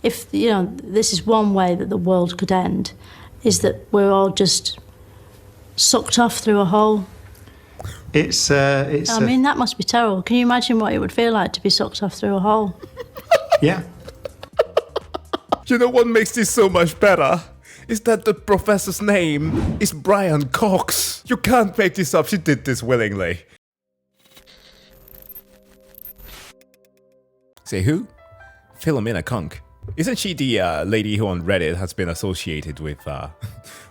if, this is one way that the world could end, is that we're all just sucked off through a hole. I mean, that must be terrible. Can you imagine what it would feel like to be sucked off through a hole? Yeah. You know what makes this so much better? Is that the professor's name is Brian Cox. You can't make this up. She did this willingly. Say who? Philomena Cunck. Isn't she the lady who on Reddit has been associated with,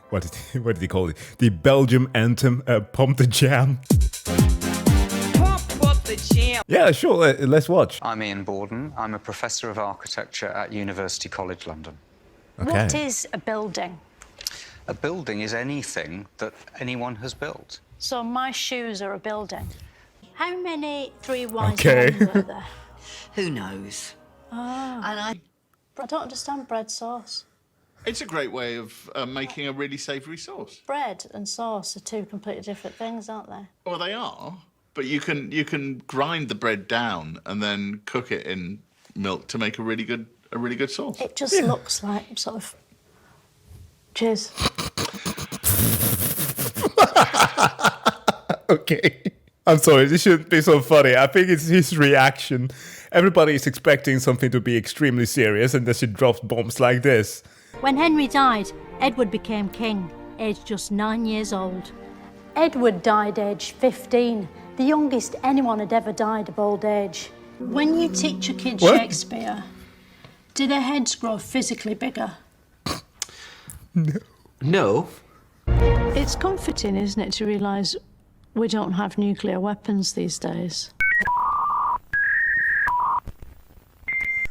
what did he call it? The Belgium anthem, Pump the Jam? Pump up the jam. Yeah, sure, let's watch. I'm Ian Borden. I'm a professor of architecture at University College London. Okay. What is a building? A building is anything that anyone has built. So my shoes are a building. How many three wise Okay. men were there? Who knows? And I don't understand bread sauce. It's a great way of making a really savoury sauce. Bread and sauce are two completely different things, aren't they? Well, they are, but you can grind the bread down and then cook it in milk to make a really good sauce. It just looks like sort of... Cheers. Okay. I'm sorry, this shouldn't be so funny. I think it's his reaction. Everybody is expecting something to be extremely serious, and then she drops bombs like this. When Henry died, Edward became king, aged just 9 years old. Edward died aged 15, the youngest anyone had ever died of old age. When you teach your kids Shakespeare, do their heads grow physically bigger? No. It's comforting, isn't it, to realise we don't have nuclear weapons these days.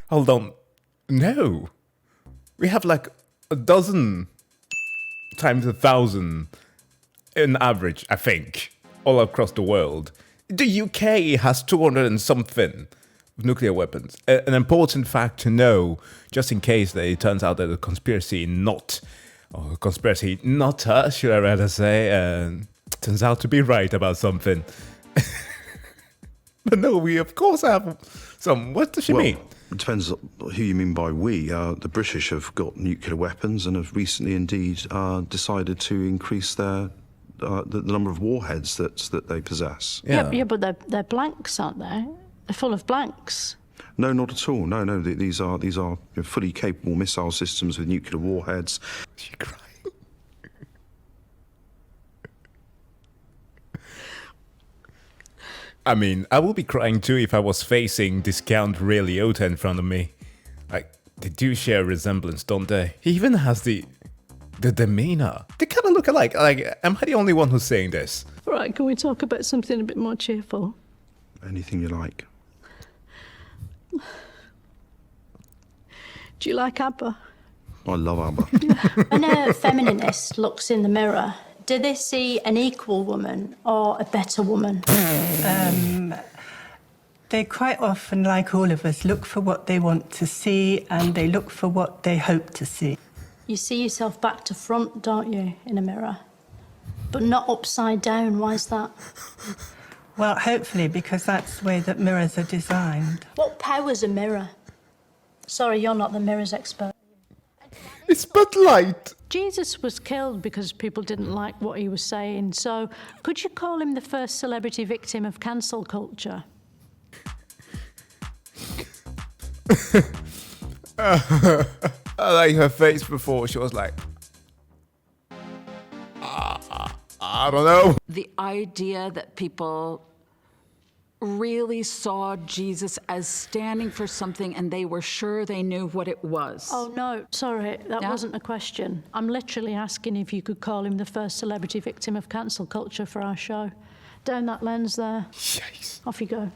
Hold on. No. We have like a dozen times 1,000 in average, I think, all across the world. The UK has 200 and something nuclear weapons. An important fact to know, just in case that it turns out that a conspiracy nutter, should I rather say, turns out to be right about something. But no, we of course have some. What does she mean? It depends who you mean by we. The British have got nuclear weapons and have recently indeed decided to increase the number of warheads that they possess. Yeah, but they're blanks, aren't they? They're full of blanks. No, not at all. No. These are fully capable missile systems with nuclear warheads. She crying. I mean, I would be crying too if I was facing this Count Ray Liotta in front of me. Like, they do share a resemblance, don't they? He even has the demeanor. They kind of look alike. Like, am I the only one who's saying this? All right, can we talk about something a bit more cheerful? Anything you like. Do you like ABBA? I love ABBA. When a feminist looks in the mirror, do they see an equal woman or a better woman? They quite often, like all of us, look for what they want to see and they look for what they hope to see. You see yourself back to front, don't you, in a mirror? But not upside down. Why is that? Well, hopefully, because that's the way that mirrors are designed. What power's a mirror? Sorry, you're not the mirrors expert. It's but light. Jesus was killed because people didn't like what he was saying. So could you call him the first celebrity victim of cancel culture? I like her face before. She was like, I don't know. The idea that people really saw Jesus as standing for something and they were sure they knew what it was. Oh, no, sorry, that wasn't a question. I'm literally asking if you could call him the first celebrity victim of cancel culture for our show. Down that lens there. Yes. Off you go.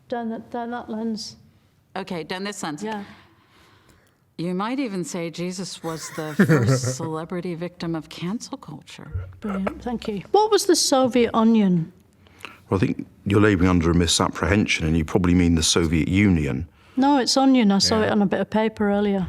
Down that lens. Okay, down this lens. Yeah. You might even say Jesus was the first celebrity victim of cancel culture. Brilliant, thank you. What was the Soviet onion? Well, I think you're labouring under a misapprehension and you probably mean the Soviet Union. No, it's onion. I saw it on a bit of paper earlier.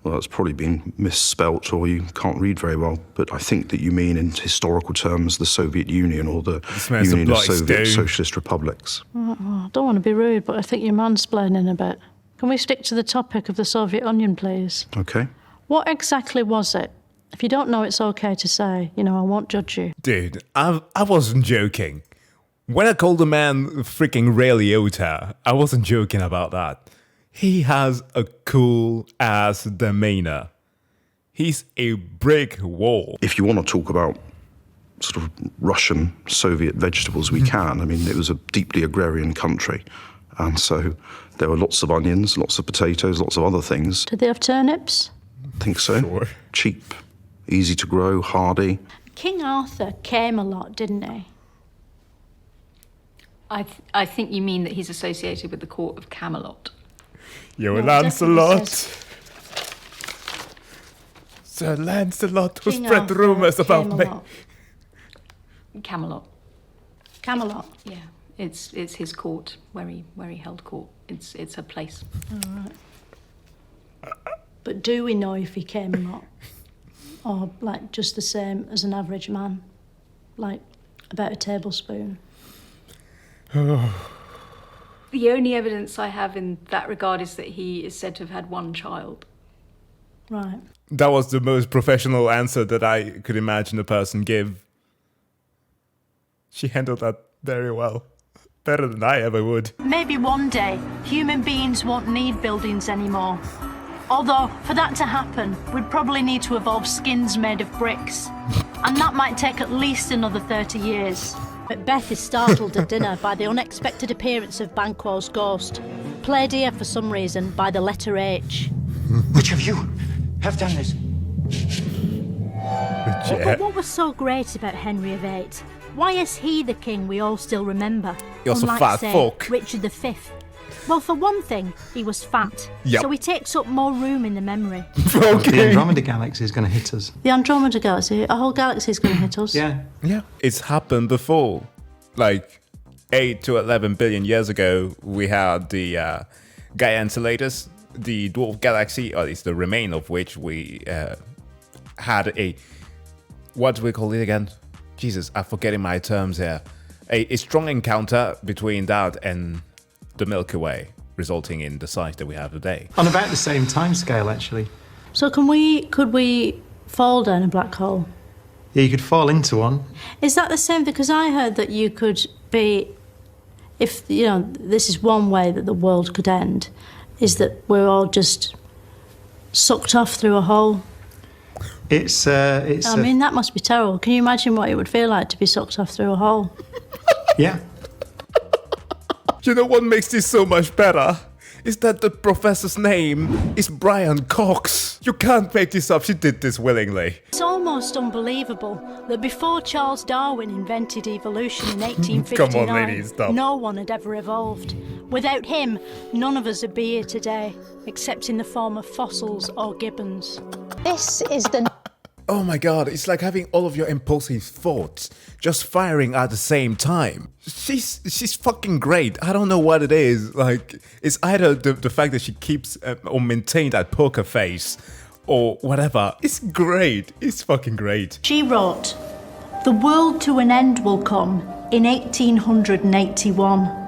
Well, that's probably been misspelt or you can't read very well. But I think that you mean in historical terms the Soviet Union or the Union of Soviet Socialist Republics. I don't want to be rude, but I think you're mansplaining a bit. Can we stick to the topic of the Soviet Onion, please? Okay. What exactly was it? If you don't know, it's okay to say. I won't judge you. Dude, I wasn't joking. When I called the man freaking Ray Liotta, I wasn't joking about that. He has a cool-ass demeanor. He's a brick wall. If you want to talk about sort of Russian Soviet vegetables, we can. I mean, it was a deeply agrarian country. And so there were lots of onions, lots of potatoes, lots of other things. Did they have turnips? I think so. Sure. Cheap, easy to grow, hardy. King Arthur came a lot, didn't he? I think you mean that he's associated with the court of Camelot. Yo, No, Lancelot. definitely Sir Lancelot who King spread Arthur rumours about came a me. lot. Camelot. Camelot. Yeah, it's his court where he held court. It's a place. But do we know if he came a lot? Or, like, just the same as an average man? Like, about a tablespoon? The only evidence I have in that regard is that he is said to have had one child. Right. That was the most professional answer that I could imagine a person give. She handled that very well. Better than I ever would. Maybe one day, human beings won't need buildings anymore. Although, for that to happen, we'd probably need to evolve skins made of bricks. And that might take at least another 30 years. Macbeth is startled at dinner by the unexpected appearance of Banquo's ghost, played here for some reason by the letter H. Which of you have done this? But what was so great about Henry VIII? Why is he the king we all still remember? He was a Unlike, fat say, fuck. Richard V. Well, for one thing, he was fat, Yep. so he takes up more room in the memory. The Andromeda Galaxy is going to hit us. The Andromeda Galaxy, a whole galaxy is going to hit us. Yeah. Yeah. It's happened before. Like 8 to 11 billion years ago, we had the Gaia Enceladus, the dwarf galaxy, or at least the remain of which we had a... What do we call it again? Jesus, I'm forgetting my terms here. A strong encounter between that and the Milky Way, resulting in the size that we have today. On about the same time scale, actually. So could we fall down a black hole? Yeah, you could fall into one. Is that the same? Because I heard that you could be, if, this is one way that the world could end, is that we're all just sucked off through a hole. I mean, that must be terrible. Can you imagine what it would feel like to be sucked off through a hole? Yeah. You know what makes this so much better? Is that the professor's name is Brian Cox. You can't make this up, she did this willingly. It's almost unbelievable that before Charles Darwin invented evolution in 1859, Come on, ladies, stop. no one had ever evolved. Without him, none of us would be here today, except in the form of fossils or gibbons. This is the... Oh my god, it's like having all of your impulsive thoughts just firing at the same time. She's fucking great. I don't know what it is. Like, it's either the fact that she keeps or maintained that poker face or whatever. It's great. It's fucking great. She wrote, "The world to an end will come in 1881.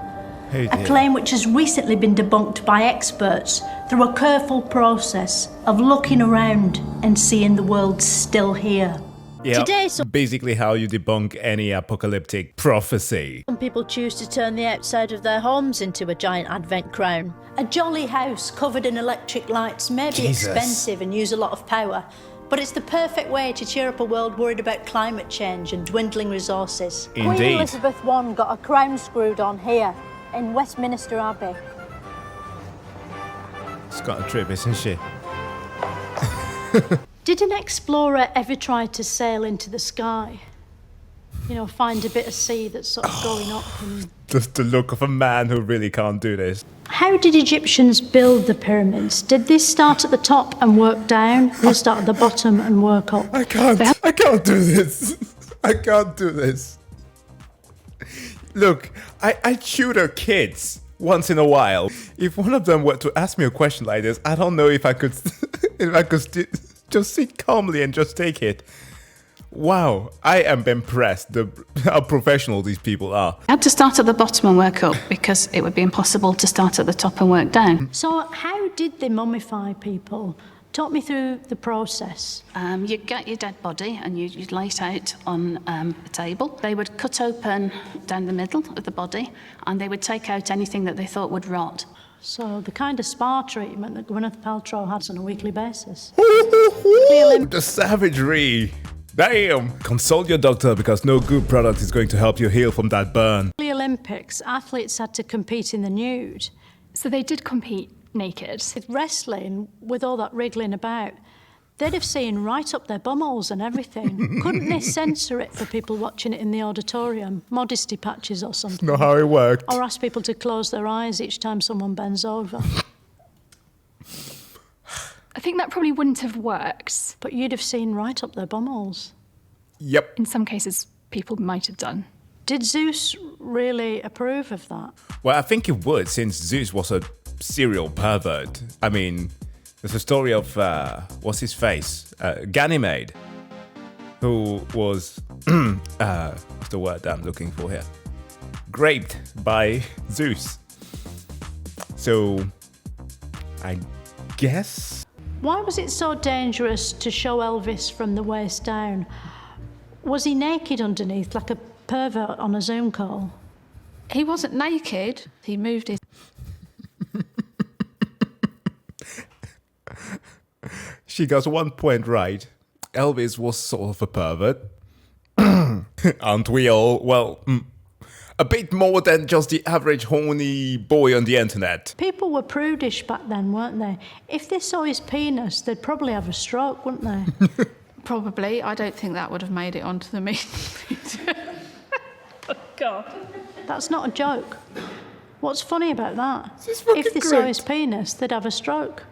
Hey, A claim which has recently been debunked by experts through a careful process of looking around and seeing the world still here." Yeah, Today, basically how you debunk any apocalyptic prophecy. some people choose to turn the outside of their homes into a giant advent crown. A jolly house covered in electric lights may be Jesus. expensive and use a lot of power, but it's the perfect way to cheer up a world worried about climate change and dwindling resources. Indeed. Queen Elizabeth I got a crown screwed on here in Westminster Abbey. It's got a trip, isn't she? Did an explorer ever try to sail into the sky? Find a bit of sea that's sort of going up and... Just the look of a man who really can't do this. How did Egyptians build the pyramids? Did they start at the top and work down? Or start at the bottom and work up? I can't do this. I can't do this. Look, I tutor kids once in a while. If one of them were to ask me a question like this, I don't know if I could just sit calmly and just take it. Wow, I am impressed how professional these people are. I had to start at the bottom and work up because it would be impossible to start at the top and work down. So how did they mummify people? Talk me through the process. You'd get your dead body and you'd lay it out on a table. They would cut open down the middle of the body and they would take out anything that they thought would rot. So the kind of spa treatment that Gwyneth Paltrow has on a weekly basis. The savagery. Damn. Consult your doctor because no good product is going to help you heal from that burn. The Olympics, athletes had to compete in the nude. So they did compete naked. With wrestling, with all that wriggling about, they'd have seen right up their bumholes and everything. Couldn't they censor it for people watching it in the auditorium? Modesty patches or something? Not how it worked. Or ask people to close their eyes each time someone bends over? I think that probably wouldn't have worked. But you'd have seen right up their bumholes. Yep. In some cases, people might have done. Did Zeus really approve of that? Well, I think he would, since Zeus was a serial pervert. I mean, there's a story of, what's his face? Ganymede, who was, what's the word I'm looking for here? Raped by Zeus. So, I guess? Why was it so dangerous to show Elvis from the waist down? Was he naked underneath, like a pervert on a Zoom call? He wasn't naked. He moved his... She got one point right. Elvis was sort of a pervert. Aren't we all? Well, a bit more than just the average horny boy on the internet. People were prudish back then, weren't they? If they saw his penis, they'd probably have a stroke, wouldn't they? Probably. I don't think that would have made it onto the media. Oh, God. That's not a joke. What's funny about that? This is fucking If they saw great. his penis, they'd have a stroke.